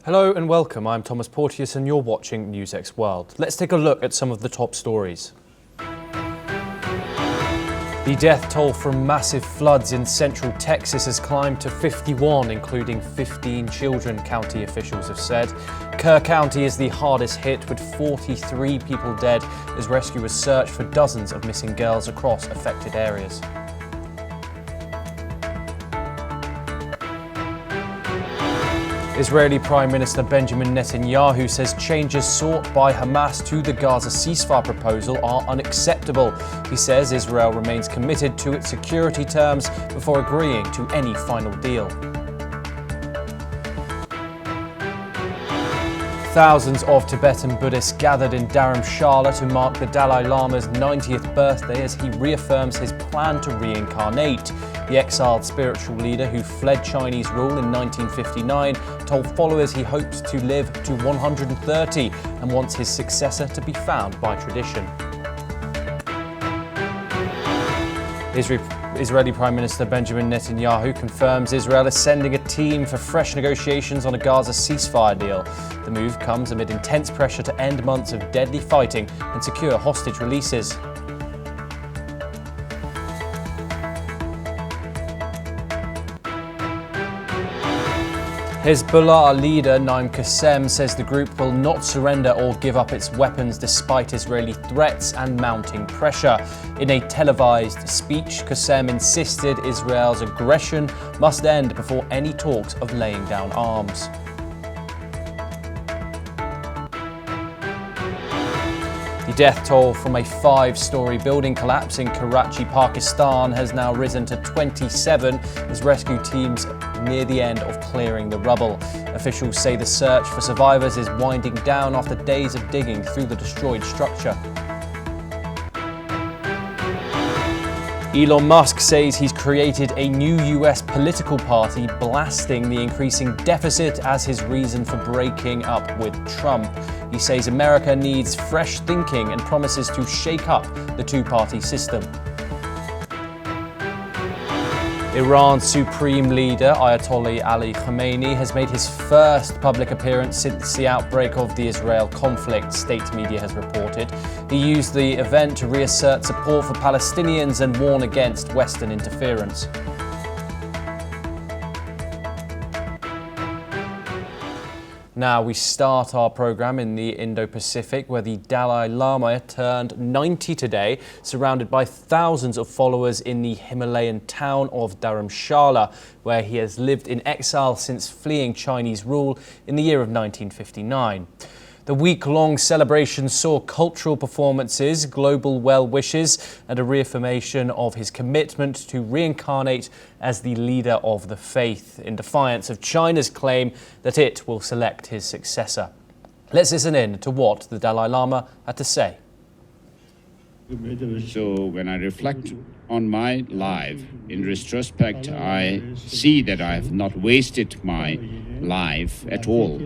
Hello and welcome, I'm Thomas Porteous and you're watching NewsX World. Let's take a look at some of the top stories. The death toll from massive floods in central Texas has climbed to 51, including 15 children, county officials have said. Kerr County is the hardest hit, with 43 people dead as rescuers search for dozens of missing girls across affected areas. Israeli Prime Minister Benjamin Netanyahu says changes sought by Hamas to the Gaza ceasefire proposal are unacceptable. He says Israel remains committed to its security terms before agreeing to any final deal. Thousands of Tibetan Buddhists gathered in Dharamshala to mark the Dalai Lama's 90th birthday as he reaffirms his plan to reincarnate. The exiled spiritual leader who fled Chinese rule in 1959 told followers he hopes to live to 130 and wants his successor to be found by tradition. Israeli Prime Minister Benjamin Netanyahu confirms Israel is sending a team for fresh negotiations on a Gaza ceasefire deal. The move comes amid intense pressure to end months of deadly fighting and secure hostage releases. Hezbollah leader Naim Qassem says the group will not surrender or give up its weapons despite Israeli threats and mounting pressure. In a televised speech, Qassem insisted Israel's aggression must end before any talks of laying down arms. The death toll from a 5-story building collapse in Karachi, Pakistan has now risen to 27 as rescue teams near the end of clearing the rubble. Officials say the search for survivors is winding down after days of digging through the destroyed structure. Elon Musk says he's created a new US political party, blasting the increasing deficit as his reason for breaking up with Trump. He says America needs fresh thinking and promises to shake up the two-party system. Iran's supreme leader, Ayatollah Ali Khamenei, has made his first public appearance since the outbreak of the Israel conflict, state media has reported. He used the event to reassert support for Palestinians and warn against Western interference. Now we start our program in the Indo-Pacific, where the Dalai Lama turned 90 today, surrounded by thousands of followers in the Himalayan town of Dharamshala, where he has lived in exile since fleeing Chinese rule in the year of 1959. The week-long celebration saw cultural performances, global well-wishes, and a reaffirmation of his commitment to reincarnate as the leader of the faith, in defiance of China's claim that it will select his successor. Let's listen in to what the Dalai Lama had to say. So when I reflect on my life, in retrospect, I see that I have not wasted my life at all.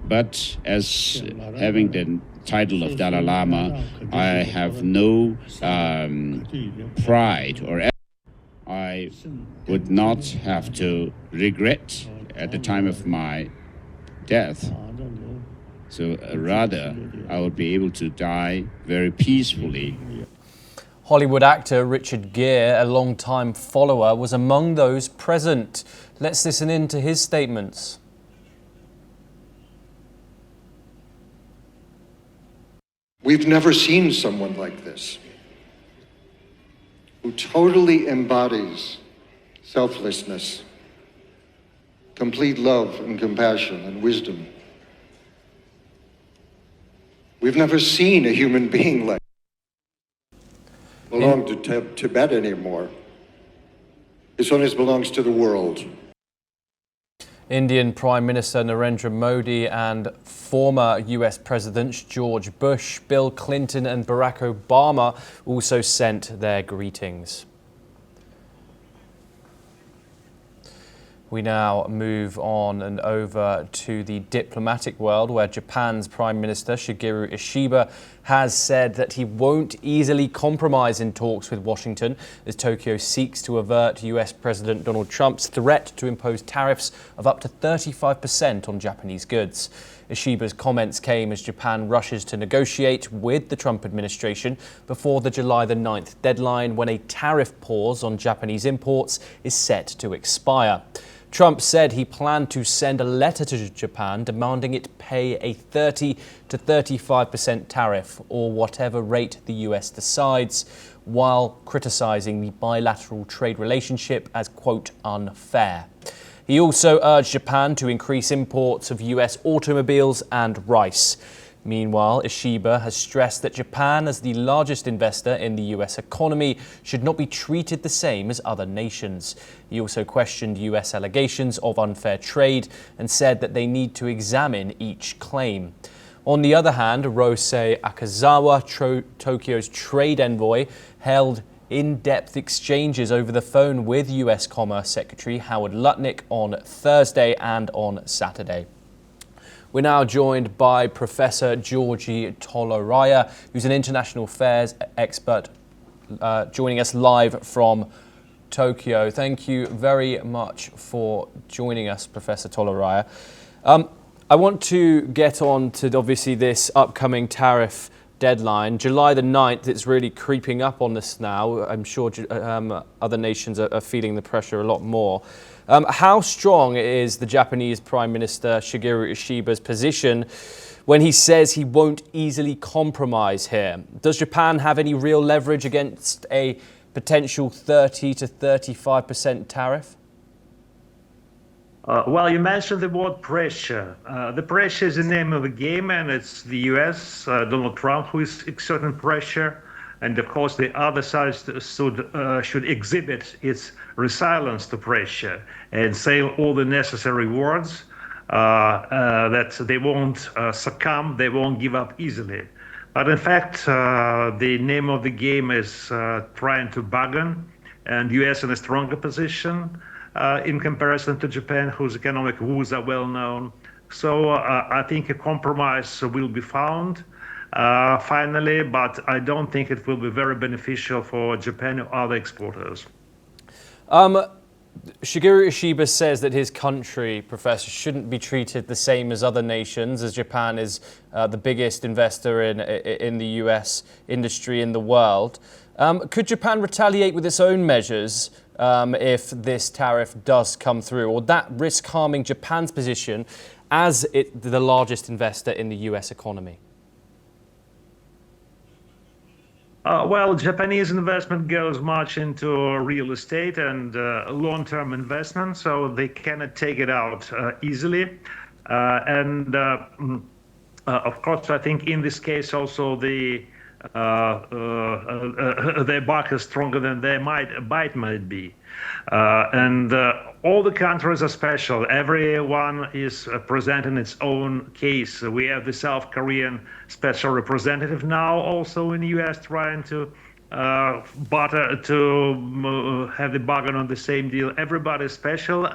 But as having the title of Dalai Lama, I have no pride or I would not have to regret at the time of my death. So rather, I would be able to die very peacefully. Hollywood actor Richard Gere, a long-time follower, was among those present. Let's listen in to his statements. We've never seen someone like this, who totally embodies selflessness, complete love and compassion and wisdom. We've never seen a human being like belong to Tibet anymore. This one belongs to the world. Indian Prime Minister Narendra Modi and former US Presidents George Bush, Bill Clinton and Barack Obama also sent their greetings. We now move on and over to the diplomatic world, where Japan's Prime Minister Shigeru Ishiba has said that he won't easily compromise in talks with Washington as Tokyo seeks to avert US President Donald Trump's threat to impose tariffs of up to 35% on Japanese goods. Ishiba's comments came as Japan rushes to negotiate with the Trump administration before the July the 9th deadline, when a tariff pause on Japanese imports is set to expire. Trump said he planned to send a letter to Japan demanding it pay a 30 to 35% tariff, or whatever rate the US decides, while criticizing the bilateral trade relationship as, quote, unfair. He also urged Japan to increase imports of US automobiles and rice. Meanwhile, Oshiba has stressed that Japan, as the largest investor in the US economy, should not be treated the same as other nations. He also questioned US allegations of unfair trade and said that they need to examine each claim. On the other hand, Rosei Akazawa, Tokyo's trade envoy, held in-depth exchanges over the phone with US Commerce Secretary Howard Lutnick on Thursday and on Saturday. We're now joined by Professor Georgi Toleraya, who's an international affairs expert, joining us live from Tokyo. Thank you very much for joining us, Professor Toleraya. I want to get on to obviously this upcoming tariff deadline. July the 9th, it's really creeping up on us now. I'm sure other nations are feeling the pressure a lot more. How strong is the Japanese Prime Minister Shigeru Ishiba's position when he says he won't easily compromise here? Does Japan have any real leverage against a potential 30 to 35% tariff? Well, you mentioned the word pressure. The pressure is the name of the game, and it's the US, Donald Trump, who is exerting pressure. And of course, the other side should exhibit its resilience to pressure and say all the necessary words that they won't succumb, they won't give up easily. But in fact, the name of the game is trying to bargain, and US in a stronger position in comparison to Japan, whose economic woes are well known. So I think a compromise will be found finally, but I don't think it will be very beneficial for Japan or other exporters. Shigeru Ishiba says that his country, Professor, shouldn't be treated the same as other nations, as Japan is the biggest investor in the US industry in the world. Could Japan retaliate with its own measures if this tariff does come through, or that risk harming Japan's position as the largest investor in the US economy? Well, Japanese investment goes much into real estate and long-term investment, so they cannot take it out easily. Of course, I think in this case also their back is stronger than their bite might be. All the countries are special. Everyone is presenting its own case. We have the South Korean special representative now also in the US trying to have the bargain on the same deal. Everybody is special.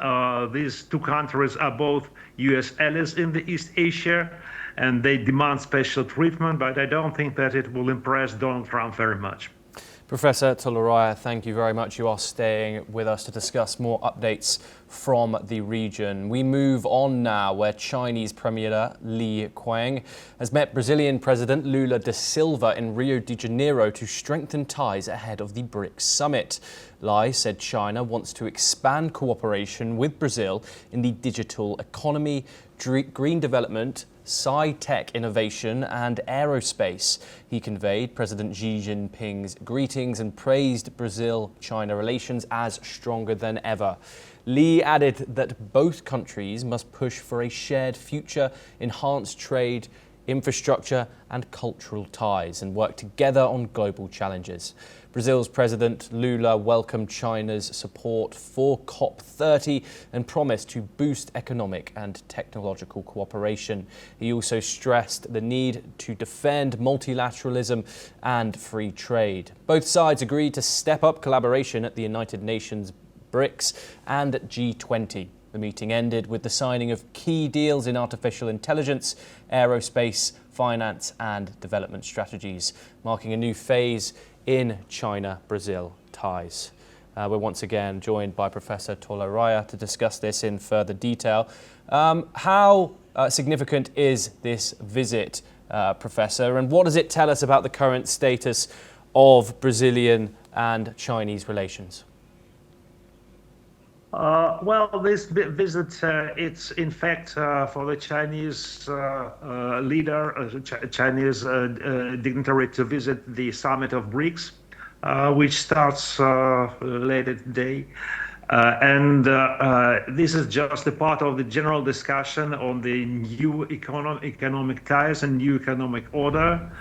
These two countries are both US allies in the East Asia, and they demand special treatment, but I don't think that it will impress Donald Trump very much. Professor Toleraya, thank you very much. You are staying with us to discuss more updates from the region. We move on now, where Chinese Premier Li Qiang has met Brazilian President Lula da Silva in Rio de Janeiro to strengthen ties ahead of the BRICS summit. Li said China wants to expand cooperation with Brazil in the digital economy, green development, sci-tech innovation and aerospace. He conveyed President Xi Jinping's greetings and praised Brazil-China relations as stronger than ever. Li added that both countries must push for a shared future, enhanced trade, infrastructure and cultural ties, and work together on global challenges. Brazil's President Lula welcomed China's support for COP30 and promised to boost economic and technological cooperation. He also stressed the need to defend multilateralism and free trade. Both sides agreed to step up collaboration at the United Nations, BRICS and G20. The meeting ended with the signing of key deals in artificial intelligence, aerospace, finance and development strategies, marking a new phase in China-Brazil ties. We're once again joined by Professor Tolaraya to discuss this in further detail. How significant is this visit, Professor, and what does it tell us about the current status of Brazilian and Chinese relations? Well, this visit, it's in fact for the Chinese leader, Chinese dignitary to visit the summit of BRICS, which starts later today. This is just a part of the general discussion on the new economic ties and new economic order,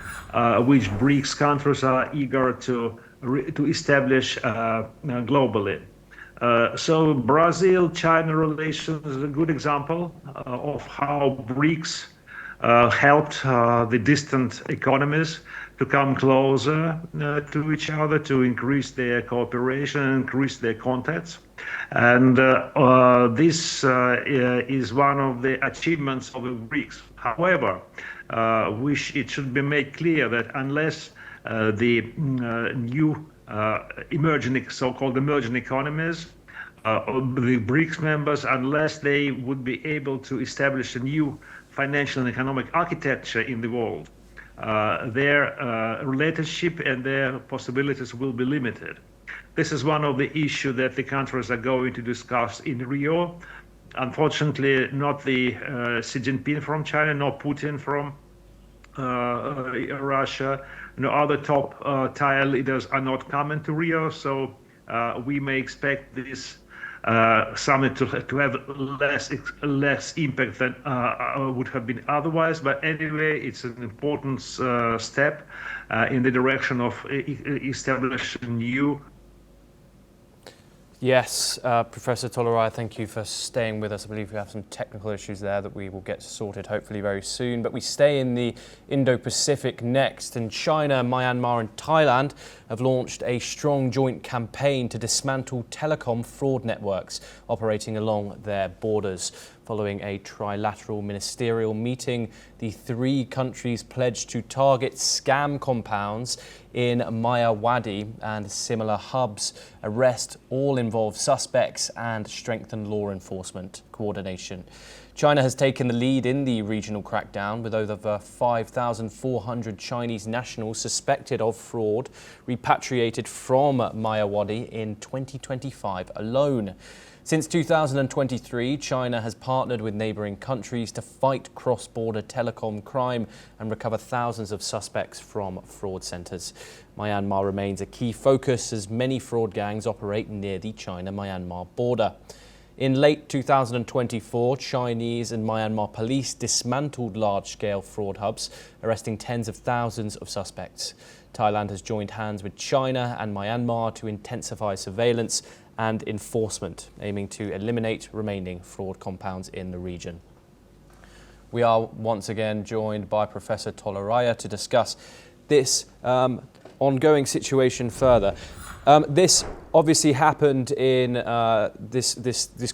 which BRICS countries are eager to establish globally. So Brazil-China relations is a good example of how BRICS helped the distant economies to come closer to each other, to increase their cooperation, increase their contacts. And this is one of the achievements of the BRICS. However, it should be made clear that unless the new so-called emerging economies, the BRICS members, unless they would be able to establish a new financial and economic architecture in the world, their relationship and their possibilities will be limited. This is one of the issues that the countries are going to discuss in Rio. Unfortunately, not the Xi Jinping from China, nor Putin from Russia, no other top tier leaders are not coming to Rio, so we may expect this summit to have less impact than would have been otherwise. But anyway, it's an important step in the direction of establishing new. Yes, Professor Tolaraya, thank you for staying with us. I believe we have some technical issues there that we will get sorted hopefully very soon. But we stay in the Indo-Pacific next, and China, Myanmar and Thailand have launched a strong joint campaign to dismantle telecom fraud networks operating along their borders. Following a trilateral ministerial meeting, the three countries pledged to target scam compounds in Mayawadi and similar hubs, arrest all involved suspects and strengthen law enforcement coordination. China has taken the lead in the regional crackdown, with over 5,400 Chinese nationals suspected of fraud repatriated from Mayawadi in 2025 alone. Since 2023, China has partnered with neighbouring countries to fight cross-border telecom crime and recover thousands of suspects from fraud centres. Myanmar remains a key focus as many fraud gangs operate near the China-Myanmar border. In late 2024, Chinese and Myanmar police dismantled large-scale fraud hubs, arresting tens of thousands of suspects. Thailand has joined hands with China and Myanmar to intensify surveillance and enforcement, aiming to eliminate remaining fraud compounds in the region. We are once again joined by Professor Tolaraya to discuss this ongoing situation further. This obviously happened in this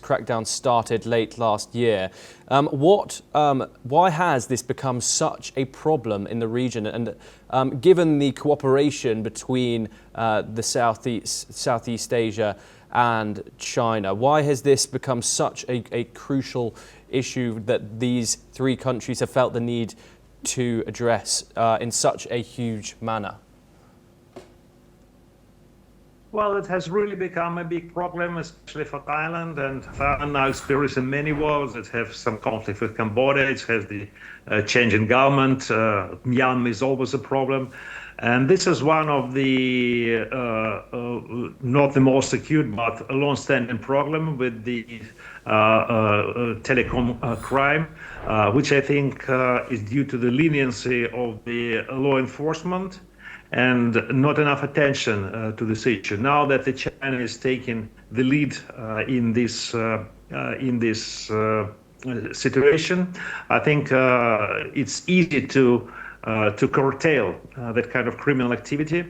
crackdown started late last year. Why has this become such a problem in the region? And given the cooperation between the Southeast Asia and China, why has this become such a crucial issue that these three countries have felt the need to address in such a huge manner? Well, it has really become a big problem, especially for Thailand. And Thailand now experiencing many wars. It has some conflict with Cambodia. It has the change in government. Myanmar is always a problem. And this is one of the, not the most acute, but a long-standing problem with the telecom crime, which I think is due to the leniency of the law enforcement and not enough attention to this issue. Now that the China is taking the lead in this situation, I think it's easy to curtail that kind of criminal activity,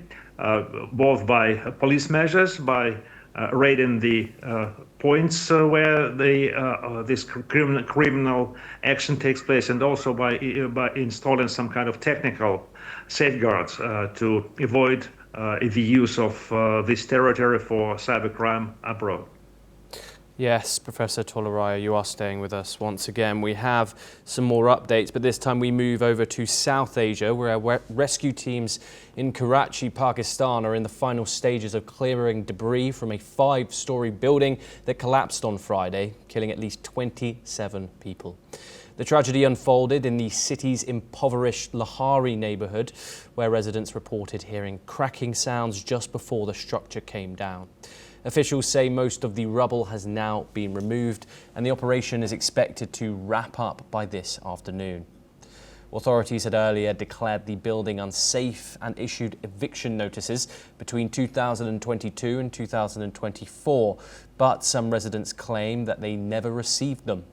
both by police measures, by raiding the points where this criminal action takes place, and also by installing some kind of technical safeguards to avoid the use of this territory for cybercrime abroad. Yes, Professor Toleraya, you are staying with us once again. We have some more updates, but this time we move over to South Asia, where rescue teams in Karachi, Pakistan, are in the final stages of clearing debris from a 5-story building that collapsed on Friday, killing at least 27 people. The tragedy unfolded in the city's impoverished Lahari neighbourhood, where residents reported hearing cracking sounds just before the structure came down. Officials say most of the rubble has now been removed and the operation is expected to wrap up by this afternoon. Authorities had earlier declared the building unsafe and issued eviction notices between 2022 and 2024, but some residents claim that they never received them.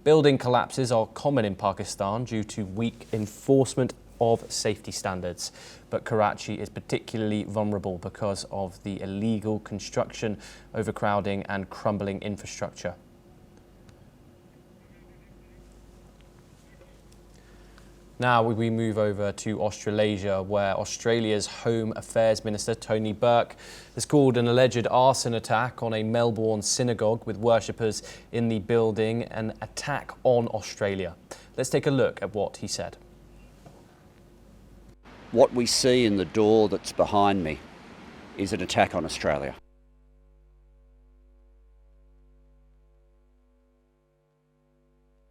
Building collapses are common in Pakistan due to weak enforcement of safety standards, but Karachi is particularly vulnerable because of the illegal construction, overcrowding and crumbling infrastructure. Now we move over to Australasia, where Australia's Home Affairs Minister Tony Burke has called an alleged arson attack on a Melbourne synagogue with worshippers in the building an attack on Australia. Let's take a look at what he said. What we see in the door that's behind me is an attack on Australia.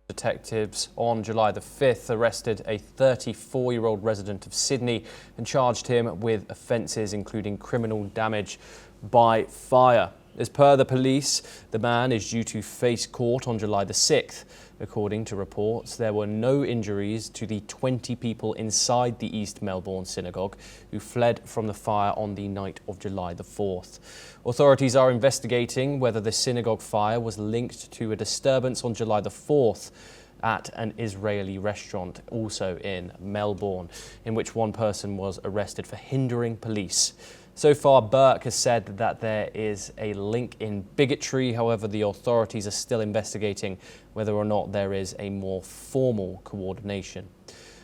Detectives on July the 5th arrested a 34-year-old resident of Sydney and charged him with offences including criminal damage by fire. As per the police, the man is due to face court on July the 6th. According to reports, there were no injuries to the 20 people inside the East Melbourne synagogue who fled from the fire on the night of July the 4th. Authorities are investigating whether the synagogue fire was linked to a disturbance on July the 4th at an Israeli restaurant, also in Melbourne, in which one person was arrested for hindering police. So far, Burke has said that there is a link in bigotry. However, the authorities are still investigating whether or not there is a more formal coordination.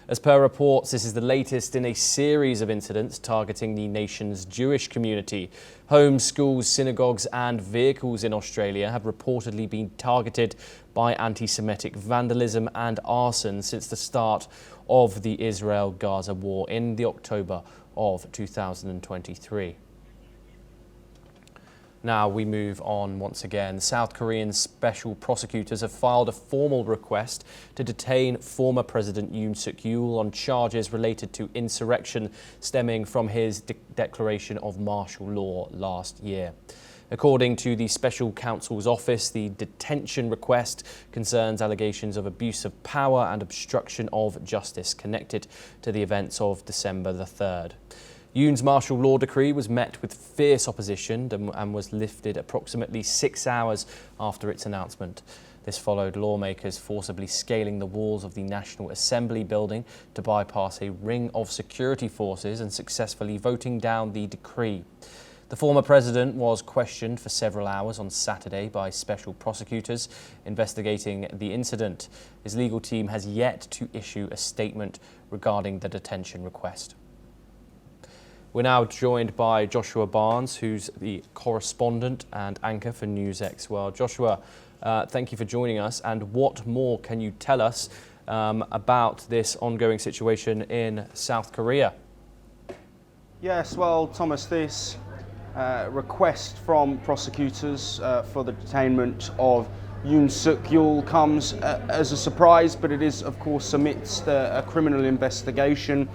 As per reports, this is the latest in a series of incidents targeting the nation's Jewish community. Homes, schools, synagogues and vehicles in Australia have reportedly been targeted by anti-Semitic vandalism and arson since the start of the Israel-Gaza war in the October of 2023. Now we move on once again. South Korean special prosecutors have filed a formal request to detain former President Yunsukulele on charges related to insurrection stemming from his declaration of martial law last year. According to the special counsel's office, the detention request concerns allegations of abuse of power and obstruction of justice connected to the events of December the 3rd. Yoon's martial law decree was met with fierce opposition and was lifted approximately 6 hours after its announcement. This followed lawmakers forcibly scaling the walls of the National Assembly building to bypass a ring of security forces and successfully voting down the decree. The former president was questioned for several hours on Saturday by special prosecutors investigating the incident. His legal team has yet to issue a statement regarding the detention request. We're now joined by Joshua Barnes, who's the correspondent and anchor for NewsX World. Joshua, thank you for joining us. And what more can you tell us about this ongoing situation in South Korea? Yes, well, Thomas, this request from prosecutors for the detainment of Yunsukulele comes as a surprise, but it is, of course, amidst a criminal investigation.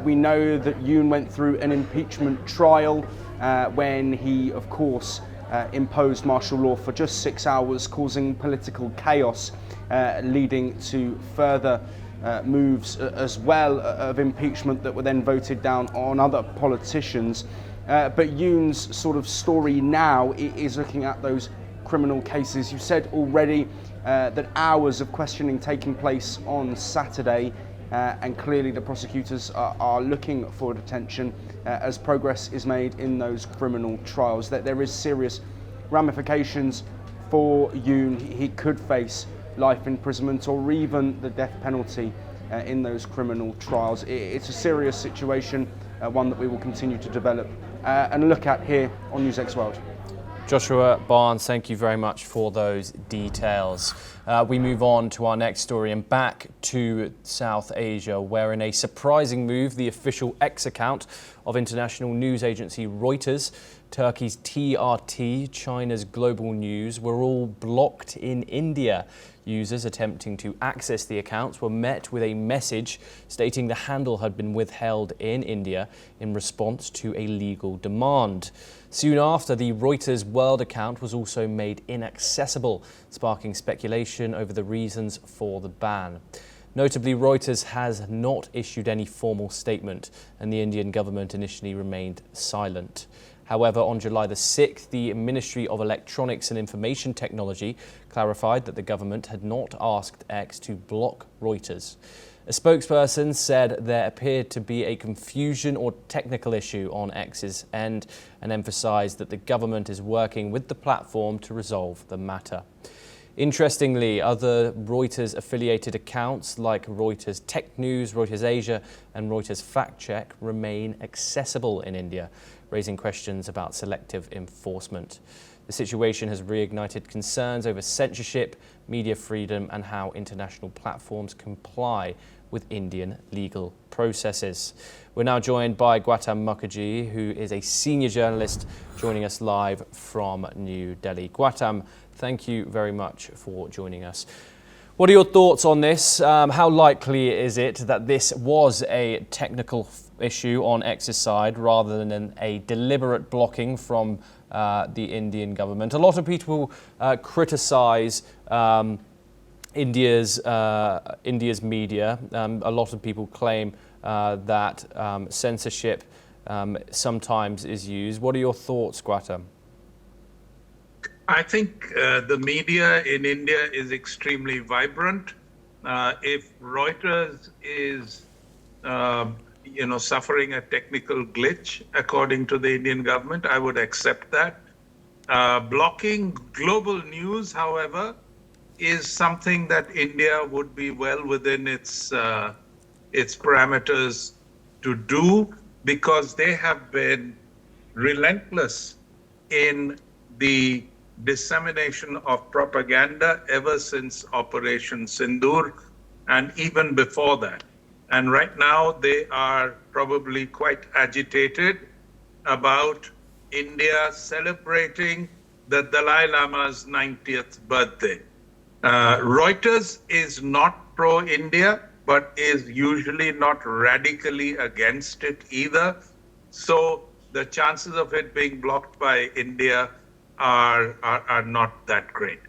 We know that Yoon went through an impeachment trial when he, of course, imposed martial law for just 6 hours, causing political chaos, leading to further moves as well of impeachment that were then voted down on other politicians. But Yoon's sort of story now is looking at those criminal cases. You said already that hours of questioning taking place on Saturday and clearly the prosecutors are looking for detention as progress is made in those criminal trials. That there is serious ramifications for Yoon. He could face life imprisonment or even the death penalty in those criminal trials. It's a serious situation, one that we will continue to develop and look at here on NewsX World. Joshua Barnes, thank you very much for those details. We move on to our next story and back to South Asia, where in a surprising move, the official X account of international news agency Reuters, Turkey's TRT, China's Global News, were all blocked in India. Users attempting to access the accounts were met with a message stating the handle had been withheld in India in response to a legal demand. Soon after, the Reuters World account was also made inaccessible, sparking speculation over the reasons for the ban. Notably, Reuters has not issued any formal statement, and the Indian government initially remained silent. However, on July the 6th, the Ministry of Electronics and Information Technology clarified that the government had not asked X to block Reuters. A spokesperson said there appeared to be a confusion or technical issue on X's end and emphasized that the government is working with the platform to resolve the matter. Interestingly, other Reuters-affiliated accounts like Reuters Tech News, Reuters Asia and Reuters Fact Check remain accessible in India, raising questions about selective enforcement. The situation has reignited concerns over censorship, media freedom and how international platforms comply with Indian legal processes. We're now joined by Gautam Mukherjee, who is a senior journalist joining us live from New Delhi. Gautam, thank you very much for joining us. What are your thoughts on this? How likely is it that this was a technical issue on X's side rather than a deliberate blocking from the Indian government? A lot of people criticise India's media. A lot of people claim that censorship sometimes is used. What are your thoughts, Gautam? I think the media in India is extremely vibrant. If Reuters is, suffering a technical glitch, according to the Indian government, I would accept that. Blocking global news, however, is something that India would be well within its parameters to do, because they have been relentless in the dissemination of propaganda ever since Operation Sindoor and even before that. And right now they are probably quite agitated about India celebrating the Dalai Lama's 90th birthday. Reuters is not pro-India, but is usually not radically against it either. So the chances of it being blocked by India are not that great.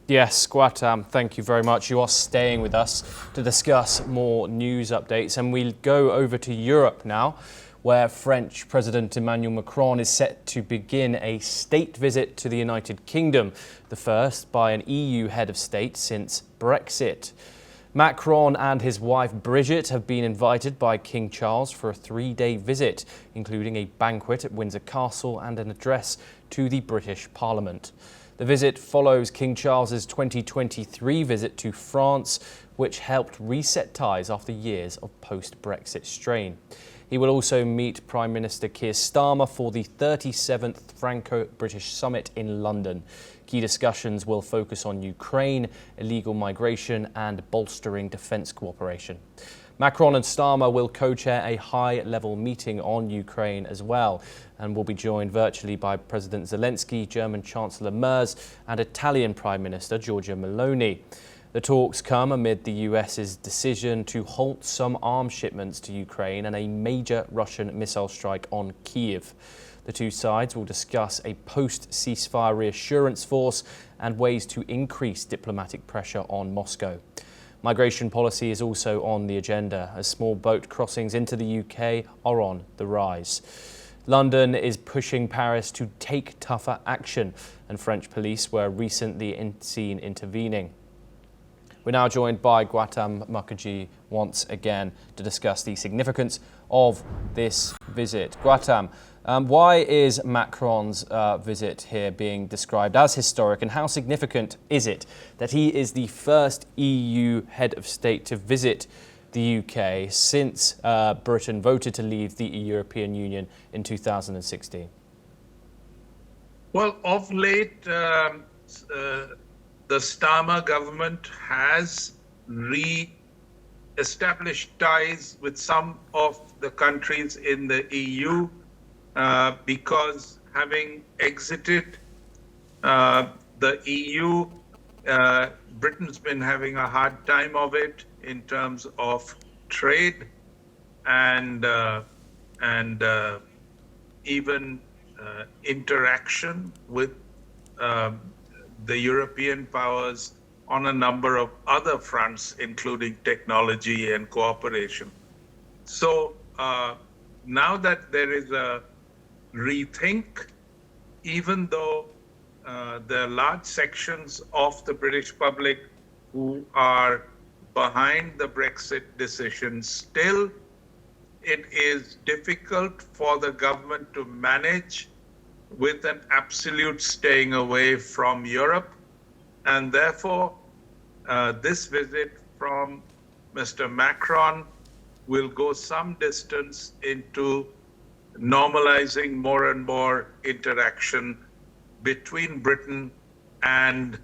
Yes, Gautam, thank you very much. You are staying with us to discuss more news updates, and we'll go over to Europe now, where French President Emmanuel Macron is set to begin a state visit to the United Kingdom, the first by an EU head of state since Brexit. Macron and his wife Brigitte have been invited by King Charles for a 3-day visit, including a banquet at Windsor Castle and an address to the British Parliament. The visit follows King Charles's 2023 visit to France, which helped reset ties after years of post-Brexit strain. He will also meet Prime Minister Keir Starmer for the 37th Franco-British Summit in London. Key discussions will focus on Ukraine, illegal migration and bolstering defence cooperation. Macron and Starmer will co-chair a high-level meeting on Ukraine as well, and will be joined virtually by President Zelensky, German Chancellor Merz and Italian Prime Minister Giorgia Meloni. The talks come amid the US's decision to halt some arms shipments to Ukraine and a major Russian missile strike on Kyiv. The two sides will discuss a post-ceasefire reassurance force and ways to increase diplomatic pressure on Moscow. Migration policy is also on the agenda, as small boat crossings into the UK are on the rise. London is pushing Paris to take tougher action, and French police were recently seen intervening. We're now joined by Gautam Mukherjee once again to discuss the significance of this visit. Gautam, why is Macron's visit here being described as historic, and how significant is it that he is the first EU head of state to visit the UK since Britain voted to leave the European Union in 2016? Well, of late, the Starmer government has re-established ties with some of the countries in the EU because having exited the EU, Britain's been having a hard time of it in terms of trade and even interaction with the European powers on a number of other fronts, including technology and cooperation. So now that there is a rethink, even though there are large sections of the British public who are behind the Brexit decision, still it is difficult for the government to manage with an absolute staying away from Europe. And therefore, this visit from Mr. Macron will go some distance into normalizing more and more interaction between Britain and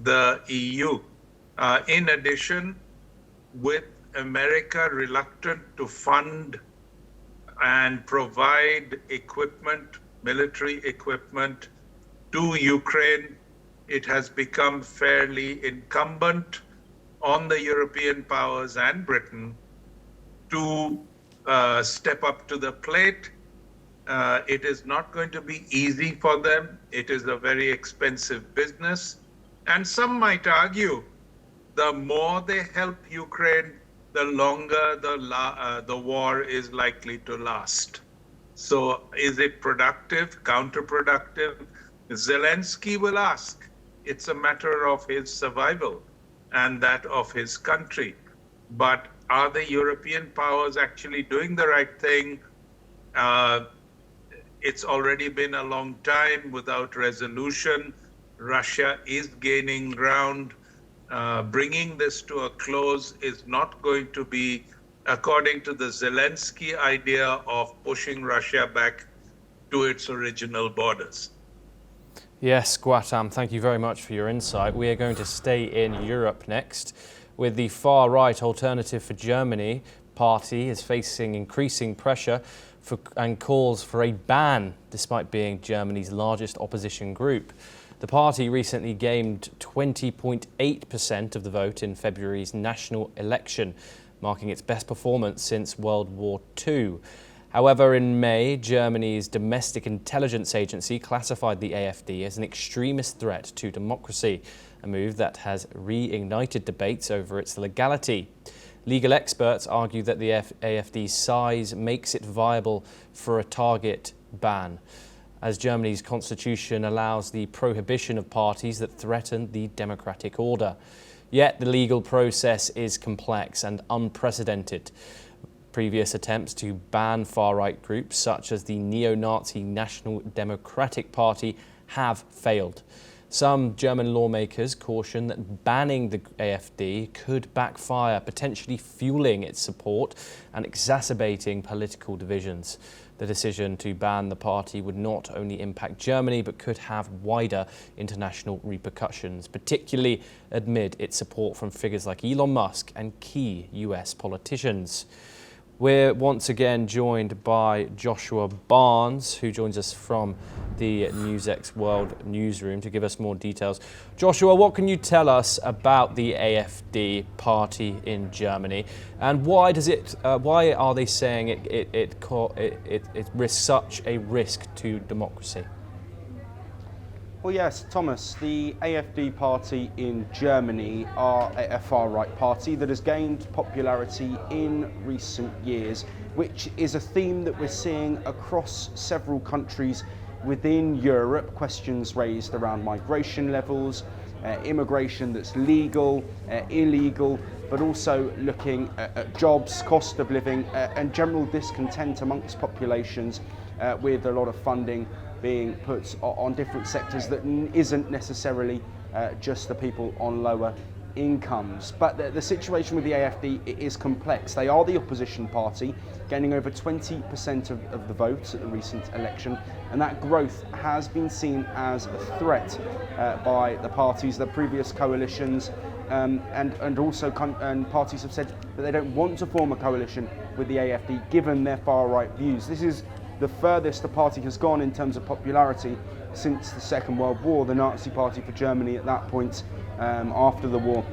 the EU. In addition, with America reluctant to fund and provide equipment, military equipment to Ukraine, it has become fairly incumbent on the European powers and Britain to step up to the plate. It is not going to be easy for them. It is a very expensive business. And some might argue the more they help Ukraine, the longer the war is likely to last. So is it productive, counterproductive? Zelensky will ask. It's a matter of his survival and that of his country. But are the European powers actually doing the right thing? It's already been a long time without resolution. Russia is gaining ground. Bringing this to a close is not going to be, according to the Zelensky idea of pushing Russia back to its original borders. Yes, Gautam, thank you very much for your insight. We are going to stay in Europe next, with the far-right Alternative for Germany party is facing increasing pressure and calls for a ban, despite being Germany's largest opposition group. The party recently gained 20.8% of the vote in February's national election, marking its best performance since World War II. However, in May, Germany's domestic intelligence agency classified the AfD as an extremist threat to democracy, a move that has reignited debates over its legality. Legal experts argue that the AfD's size makes it viable for a target ban, as Germany's constitution allows the prohibition of parties that threaten the democratic order. Yet the legal process is complex and unprecedented. Previous attempts to ban far-right groups such as the neo-Nazi National Democratic Party have failed. Some German lawmakers caution that banning the AfD could backfire, potentially fueling its support and exacerbating political divisions. The decision to ban the party would not only impact Germany, but could have wider international repercussions, particularly amid its support from figures like Elon Musk and key US politicians. We're once again joined by Joshua Barnes, who joins us from the NewsX World newsroom to give us more details. Joshua, what can you tell us about the AfD party in Germany, and why are they saying it risks such a risk to democracy? Well, yes, Thomas, the AfD party in Germany are a far-right party that has gained popularity in recent years, which is a theme that we're seeing across several countries within Europe. Questions raised around migration levels, immigration that's legal, illegal, but also looking at jobs, cost of living, and general discontent amongst populations with a lot of funding being put on different sectors that isn't necessarily just the people on lower incomes. But the situation with the AFD is complex. They are the opposition party, gaining over 20% of the vote at the recent election, and that growth has been seen as a threat by the parties, the previous coalitions, and also parties have said that they don't want to form a coalition with the AFD given their far-right views. This is the furthest the party has gone in terms of popularity since the Second World War, the Nazi Party for Germany at that point, after the war,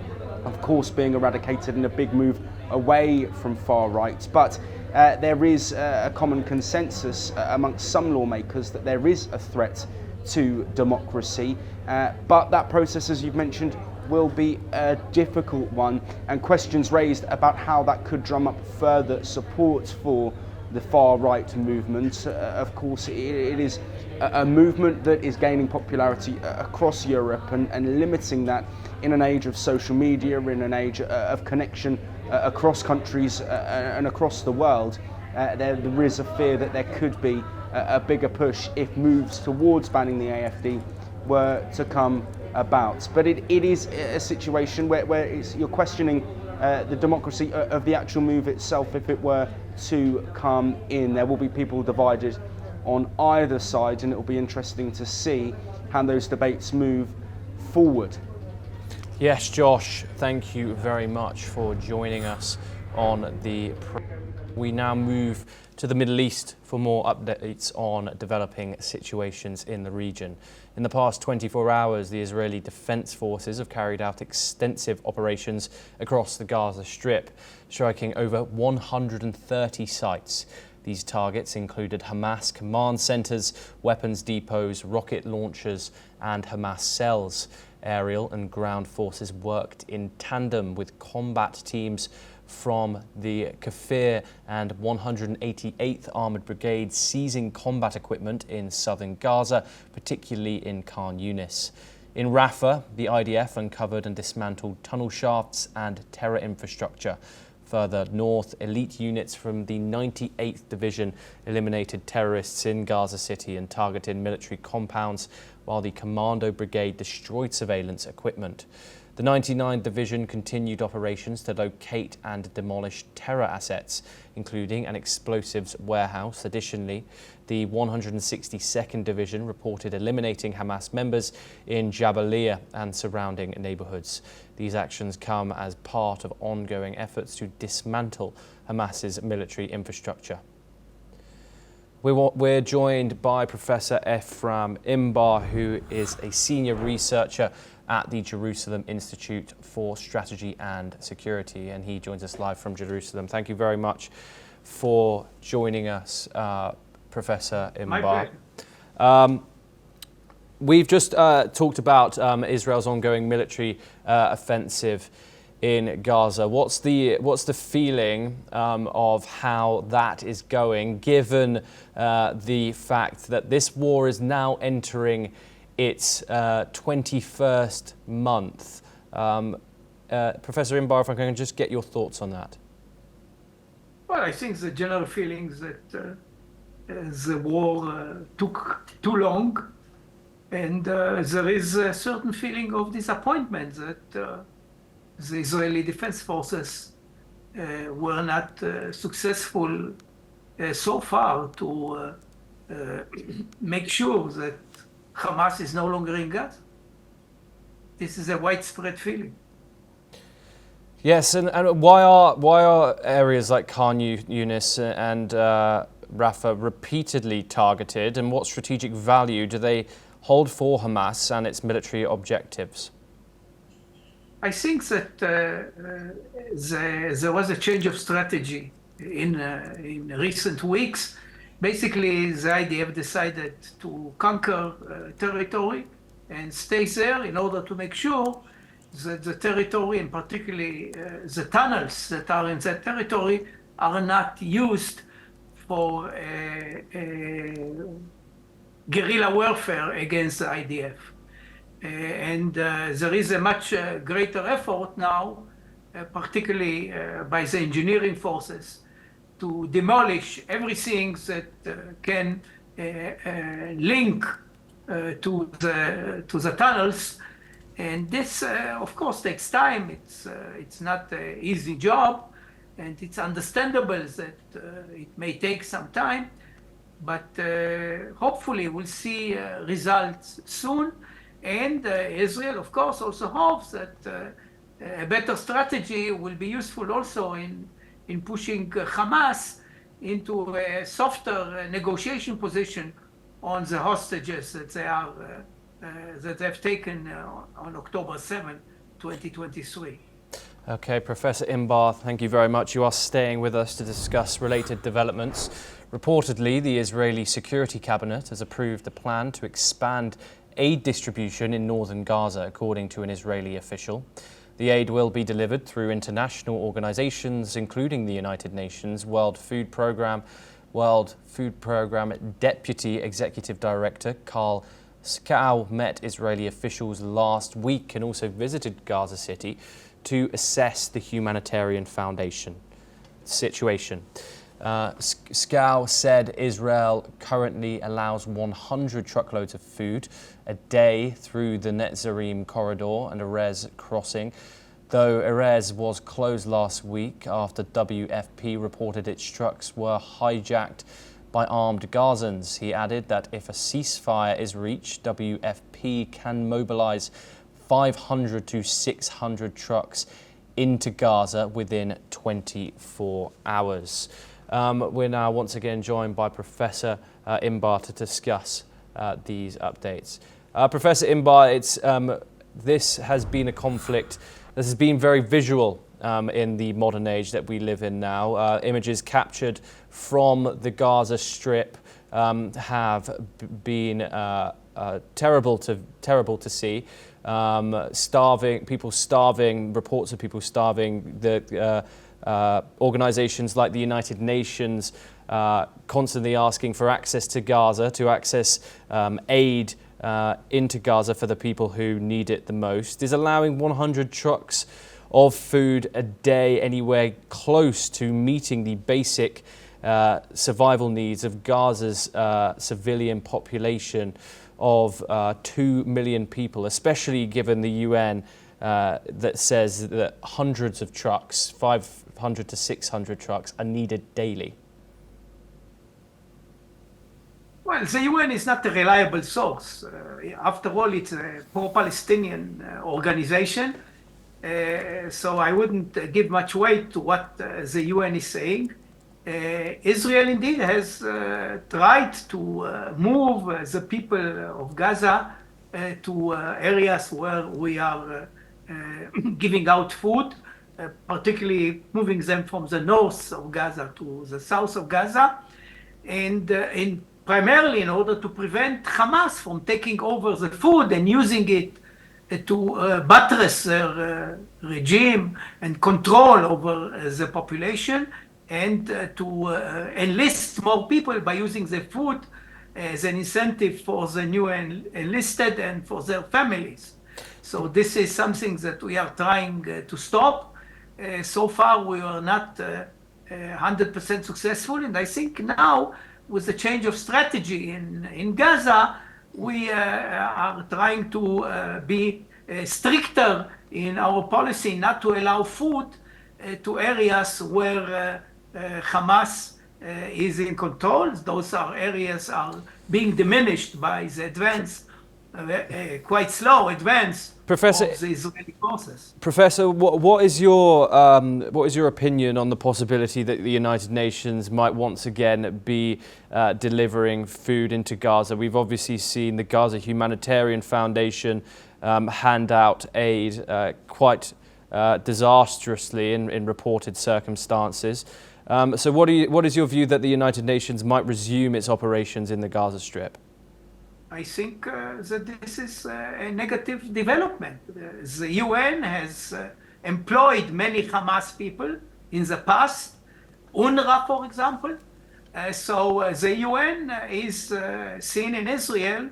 of course, being eradicated in a big move away from far right. But there is a common consensus amongst some lawmakers that there is a threat to democracy, but that process, as you've mentioned, will be a difficult one, and questions raised about how that could drum up further support for the far-right movement. Of course, it is a movement that is gaining popularity across Europe, and limiting that in an age of social media, in an age of connection across countries and across the world. There is a fear that there could be a bigger push if moves towards banning the AFD were to come about. But it is a situation where you're questioning the democracy of the actual move itself if it were to come in. There will be people divided on either side, and it will be interesting to see how those debates move forward. Yes, Josh, thank you very much for joining us on the We now move to the Middle East for more updates on developing situations in the region. In the past 24 hours, the Israeli Defense Forces have carried out extensive operations across the Gaza Strip, striking over 130 sites. These targets included Hamas command centers, weapons depots, rocket launchers, and Hamas cells. Aerial and ground forces worked in tandem with combat teams from the Kafir and 188th Armoured Brigade, seizing combat equipment in southern Gaza, particularly in Khan Younis. In Rafah, the IDF uncovered and dismantled tunnel shafts and terror infrastructure. Further north, elite units from the 98th Division eliminated terrorists in Gaza City and targeted military compounds, while the Commando Brigade destroyed surveillance equipment. The 99th Division continued operations to locate and demolish terror assets, including an explosives warehouse. Additionally, the 162nd Division reported eliminating Hamas members in Jabalia and surrounding neighborhoods. These actions come as part of ongoing efforts to dismantle Hamas's military infrastructure. We're joined by Professor Ephraim Imbar, who is a senior researcher at the Jerusalem Institute for Strategy and Security, and he joins us live from Jerusalem. Thank you very much for joining us, Professor Imbar. We've just talked about Israel's ongoing military offensive in Gaza. What's the feeling of how that is going, given the fact that this war is now entering its 21st month? Professor Imbar, if I can just get your thoughts on that. Well, I think the general feeling is that the war took too long, and there is a certain feeling of disappointment that the Israeli Defense Forces were not successful so far to make sure that Hamas is no longer in Gaza. This is a widespread feeling. Yes, and why are areas like Khan Younis and Rafah repeatedly targeted, and what strategic value do they hold for Hamas and its military objectives? I think that there was a change of strategy in recent weeks. Basically, the IDF decided to conquer territory and stay there in order to make sure that the territory, and particularly the tunnels that are in that territory, are not used for guerrilla warfare against the IDF. And there is a much greater effort now, particularly by the engineering forces, to demolish everything that can link to the tunnels. And this, of course, takes time. It's not an easy job, and it's understandable that it may take some time, but hopefully we'll see results soon. And Israel, of course, also hopes that a better strategy will be useful also in pushing Hamas into a softer negotiation position on the hostages that that they've taken on October 7, 2023. Okay, Professor Imbar, thank you very much. You are staying with us to discuss related developments. Reportedly, the Israeli Security Cabinet has approved a plan to expand aid distribution in northern Gaza, according to an Israeli official. The aid will be delivered through international organizations, including the United Nations World Food Programme Deputy Executive Director Carl Skau met Israeli officials last week and also visited Gaza City to assess the humanitarian situation. Skau said Israel currently allows 100 truckloads of food a day through the Netzarim corridor and Erez crossing, though Erez was closed last week after WFP reported its trucks were hijacked by armed Gazans. He added that if a ceasefire is reached, WFP can mobilize 500 to 600 trucks into Gaza within 24 hours. We're now once again joined by Professor Imbar to discuss these updates. Professor Imbar, this has been a conflict. This has been very visual in the modern age that we live in now. Images captured from the Gaza Strip have been terrible to see. People starving, reports of people starving. The organizations like the United Nations constantly asking for access to Gaza, to access aid into Gaza for the people who need it the most. Is allowing 100 trucks of food a day anywhere close to meeting the basic survival needs of Gaza's civilian population of 2 million people, especially given the UN that says that hundreds of trucks, 500 to 600 trucks, are needed daily? Well, the UN is not a reliable source. After all, it's a pro-Palestinian organization. So I wouldn't give much weight to what the UN is saying. Israel indeed has tried to move the people of Gaza to areas where we are giving out food, particularly moving them from the north of Gaza to the south of Gaza, and primarily in order to prevent Hamas from taking over the food and using it to buttress their regime and control over the population, and to enlist more people by using the food as an incentive for the new enlisted and for their families. So this is something that we are trying to stop. So far, we are not 100% successful, and I think now, with the change of strategy in Gaza, we are trying to be stricter in our policy not to allow food to areas where Hamas is in control. Those areas are being diminished by the advance, quite slow advance of the Israeli forces. Professor, what is your opinion on the possibility that the United Nations might once again be delivering food into Gaza? We've obviously seen the Gaza Humanitarian Foundation hand out aid quite disastrously in reported circumstances. So what is your view that the United Nations might resume its operations in the Gaza Strip? I think that this is a negative development. The UN has employed many Hamas people in the past, UNRWA, for example. So the UN is seen in Israel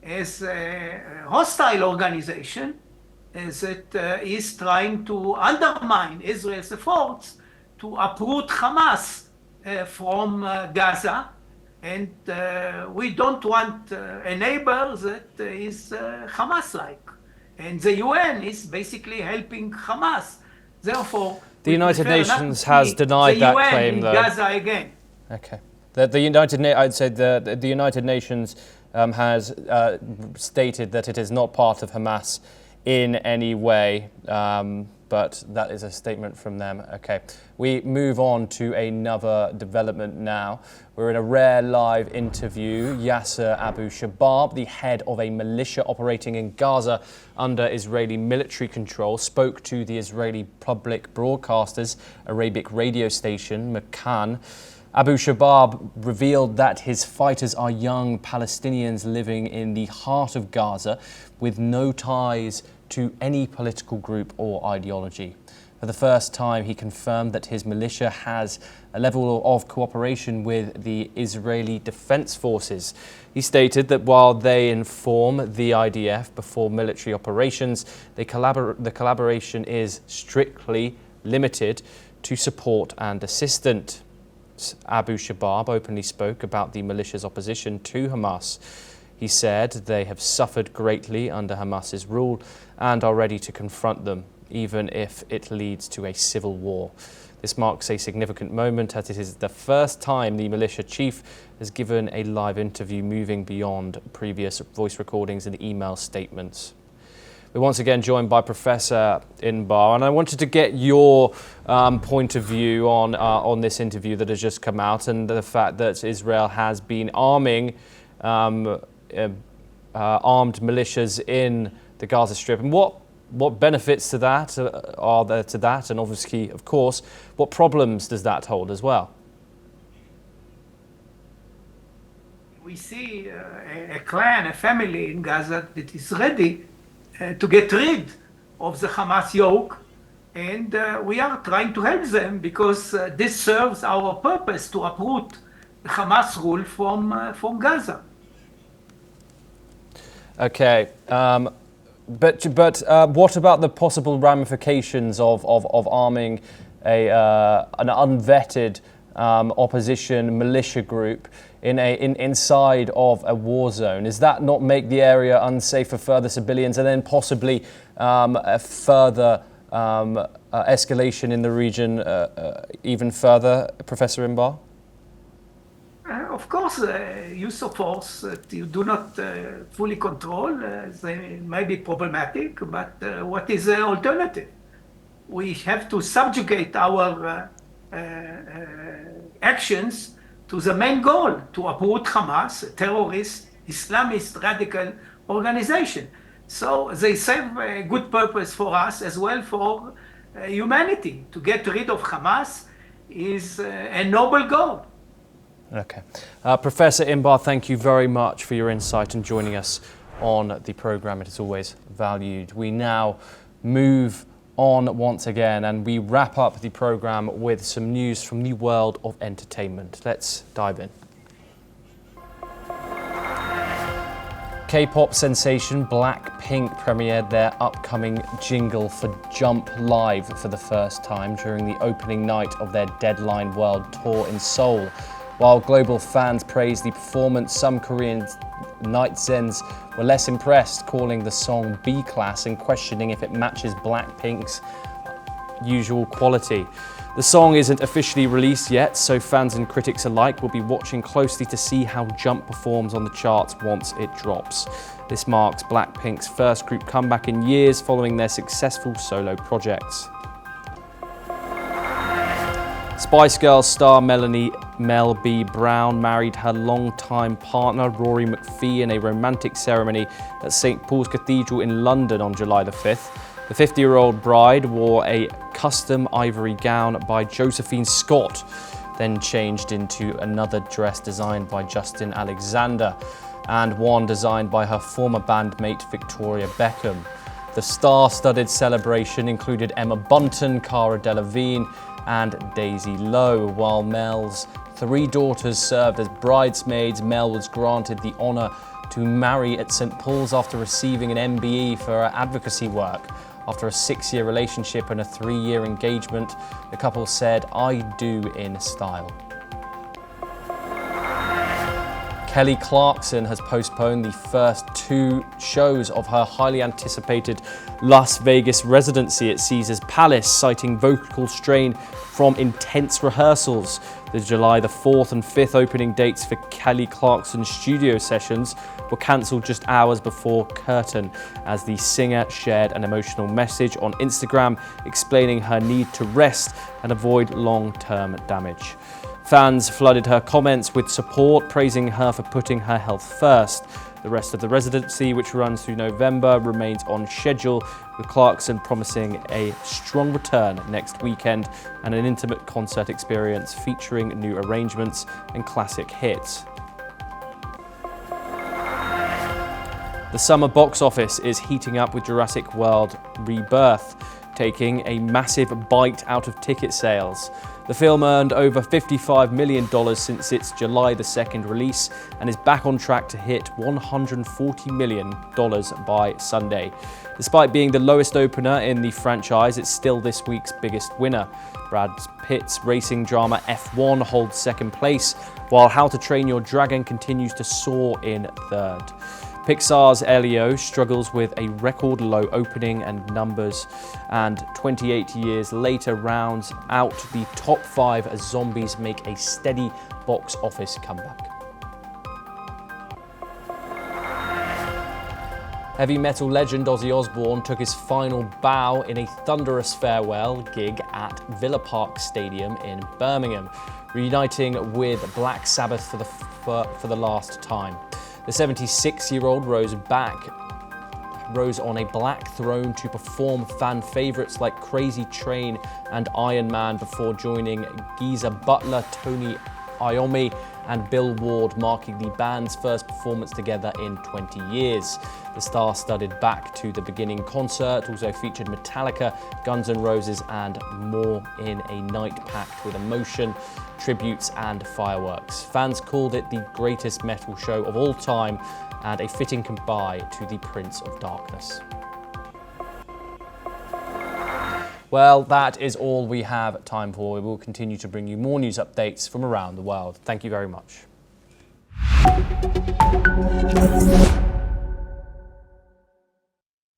as a hostile organization that is trying to undermine Israel's efforts to uproot Hamas from Gaza. And we don't want a neighbor that is Hamas-like. And the UN is basically helping Hamas. Therefore, the United Nations has denied that claim, though. Gaza again. Okay. I'd say the United Nations has stated that it is not part of Hamas in any way, but that is a statement from them. Okay, we move on to another development now. We're in a rare live interview. Yasser Abu Shabab, the head of a militia operating in Gaza under Israeli military control, spoke to the Israeli public broadcaster's Arabic radio station, Macron. Abu Shabab revealed that his fighters are young Palestinians living in the heart of Gaza with no ties to any political group or ideology. For the first time, he confirmed that his militia has a level of cooperation with the Israeli Defense Forces. He stated that while they inform the IDF before military operations, the collaboration is strictly limited to support and assistance. Abu Shabab openly spoke about the militia's opposition to Hamas. He said they have suffered greatly under Hamas's rule and are ready to confront them, even if it leads to a civil war. This marks a significant moment as it is the first time the militia chief has given a live interview, moving beyond previous voice recordings and email statements. We're once again joined by Professor Inbar, and I wanted to get your point of view on this interview that has just come out and the fact that Israel has been arming armed militias in the Gaza Strip, and what benefits to that are there to that, and obviously, of course, what problems does that hold as well? We see a clan, a family in Gaza that is ready to get rid of the Hamas yoke, and we are trying to help them because this serves our purpose to uproot the Hamas rule from Gaza. Okay, but what about the possible ramifications of arming an unvetted opposition militia group inside of a war zone? Does that not make the area unsafe for further civilians and then possibly a further escalation in the region even further, Professor Inbar? Of course, use of force that you do not fully control they may be problematic, but what is the alternative? We have to subjugate our actions to the main goal, to uproot Hamas, a terrorist, Islamist radical organization. So they serve a good purpose for us as well for humanity. To get rid of Hamas is a noble goal. Okay. Professor Inbar, thank you very much for your insight and joining us on the programme. It is always valued. We now move on once again and we wrap up the programme with some news from the world of entertainment. Let's dive in. K-pop sensation Blackpink premiered their upcoming jingle for Jump live for the first time during the opening night of their Deadline World Tour in Seoul. While global fans praised the performance, some Korean netizens were less impressed, calling the song B-class and questioning if it matches Blackpink's usual quality. The song isn't officially released yet, so fans and critics alike will be watching closely to see how Jump performs on the charts once it drops. This marks Blackpink's first group comeback in years following their successful solo projects. Spice Girls star Mel B. Brown married her longtime partner Rory McPhee in a romantic ceremony at St. Paul's Cathedral in London on July the 5th. The 50-year-old bride wore a custom ivory gown by Josephine Scott, then changed into another dress designed by Justin Alexander, and one designed by her former bandmate Victoria Beckham. The star-studded celebration included Emma Bunton, Cara Delevingne, and Daisy Lowe. While Mel's 3 daughters served as bridesmaids, Mel was granted the honour to marry at St. Paul's after receiving an MBE for her advocacy work. After a 6-year relationship and a 3-year engagement, the couple said, "I do" in style. Kelly Clarkson has postponed the first 2 shows of her highly anticipated Las Vegas residency at Caesars Palace, citing vocal strain from intense rehearsals. The July the 4th and 5th opening dates for Kelly Clarkson's studio sessions were cancelled just hours before curtain, as the singer shared an emotional message on Instagram explaining her need to rest and avoid long-term damage. Fans flooded her comments with support, praising her for putting her health first. The rest of the residency, which runs through November, remains on schedule, with Clarkson promising a strong return next weekend and an intimate concert experience featuring new arrangements and classic hits. The summer box office is heating up with Jurassic World Rebirth, taking a massive bite out of ticket sales. The film earned over $55 million since its July the 2nd release and is back on track to hit $140 million by Sunday. Despite being the lowest opener in the franchise, it's still this week's biggest winner. Brad Pitt's racing drama F1 holds second place, while How to Train Your Dragon continues to soar in third. Pixar's Elio struggles with a record low opening and numbers, and 28 years later rounds out the top 5 as zombies make a steady box office comeback. Heavy metal legend Ozzy Osbourne took his final bow in a thunderous farewell gig at Villa Park Stadium in Birmingham, reuniting with Black Sabbath for the last time. The 76-year-old rose on a black throne to perform fan favourites like Crazy Train and Iron Man before joining Geezer Butler, Tony Iommi and Bill Ward, marking the band's first performance together in 20 years. The star-studded Back to the Beginning concert also featured Metallica, Guns N' Roses and more in a night packed with emotion, tributes and fireworks. Fans called it the greatest metal show of all time and a fitting goodbye to the Prince of Darkness. Well, that is all we have time for. We will continue to bring you more news updates from around the world. Thank you very much.